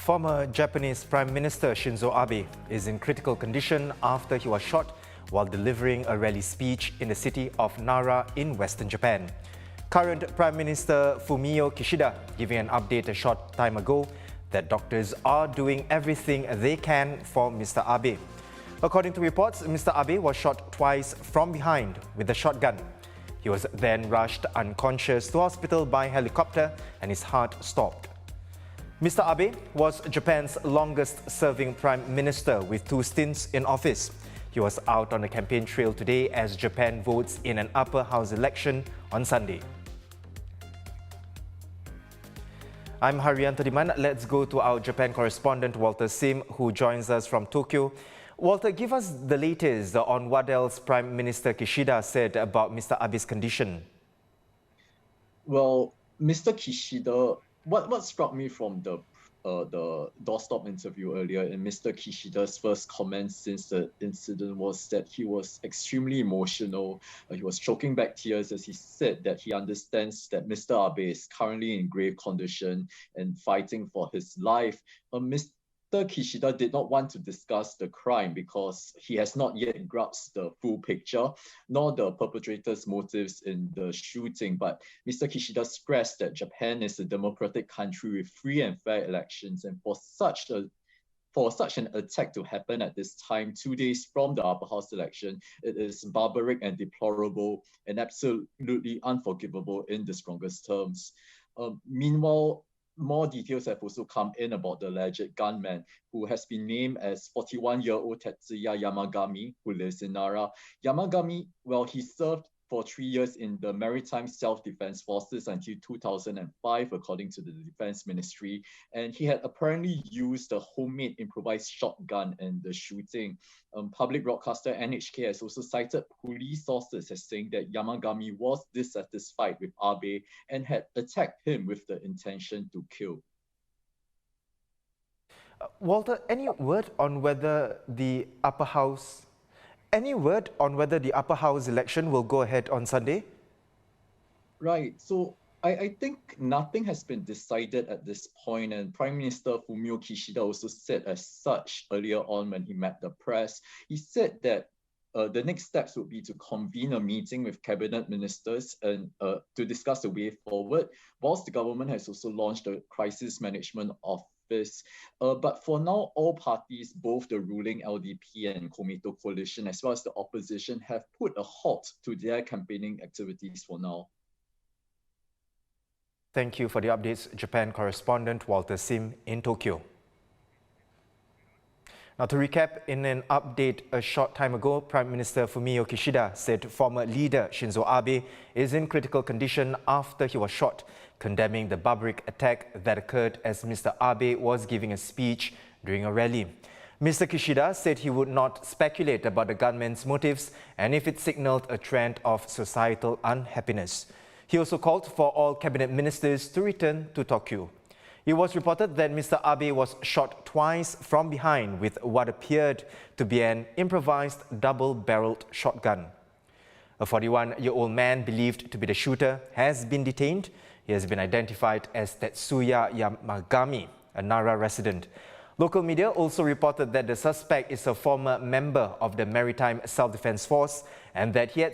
Former Japanese Prime Minister Shinzo Abe is in critical condition after he was shot while delivering a rally speech in the city of Nara in western Japan. Current Prime Minister Fumio Kishida giving an update a short time ago that doctors are doing everything they can for Mr. Abe. According to reports, Mr. Abe was shot twice from behind with a shotgun. He was then rushed unconscious to hospital by helicopter and his heart stopped. Mr. Abe was Japan's longest-serving Prime Minister with 2 stints in office. He was out on the campaign trail today as Japan votes in an upper house election on Sunday. I'm Haryanto Diman. Let's go to our Japan correspondent Walter Sim, who joins us from Tokyo. Walter, give us the latest on what else Prime Minister Kishida said about Mr. Abe's condition. Well, Mr. Kishida, what struck me from the doorstop interview earlier in Mr. Kishida's first comments since the incident was that he was extremely emotional. He was choking back tears as he said that he understands that Mr. Abe is currently in grave condition and fighting for his life. Mr. Kishida did not want to discuss the crime because he has not yet grasped the full picture, nor the perpetrator's motives in the shooting. But Mr. Kishida stressed that Japan is a democratic country with free and fair elections, and for such an attack to happen at this time, 2 days from the upper house election, it is barbaric and deplorable and absolutely unforgivable in the strongest terms. Meanwhile, more details have also come in about the alleged gunman, who has been named as 41-year-old Tetsuya Yamagami, who lives in Nara. Yamagami, well, he served for 3 years in the Maritime Self-Defense Forces until 2005, according to the Defense Ministry. And he had apparently used a homemade improvised shotgun in the shooting. Public broadcaster NHK has also cited police sources as saying that Yamagami was dissatisfied with Abe and had attacked him with the intention to kill. Walter, any word on whether the upper house election will go ahead on Sunday? Right. So I think nothing has been decided at this point, and Prime Minister Fumio Kishida also said as such earlier on when he met the press. He said that the next steps would be to convene a meeting with cabinet ministers and to discuss the way forward, whilst the government has also launched a crisis management office. But for now, all parties, both the ruling LDP and Komeito coalition, as well as the opposition, have put a halt to their campaigning activities for now. Thank you for the updates, Japan correspondent Walter Sim in Tokyo. Now, to recap, in an update a short time ago, Prime Minister Fumio Kishida said former leader Shinzo Abe is in critical condition after he was shot, condemning the barbaric attack that occurred as Mr. Abe was giving a speech during a rally. Mr. Kishida said he would not speculate about the gunman's motives and if it signaled a trend of societal unhappiness. He also called for all cabinet ministers to return to Tokyo. It was reported that Mr. Abe was shot twice from behind with what appeared to be an improvised double-barreled shotgun. A 41-year-old man believed to be the shooter has been detained. He has been identified as Tetsuya Yamagami, a Nara resident. Local media also reported that the suspect is a former member of the Maritime Self-Defense Force and that he had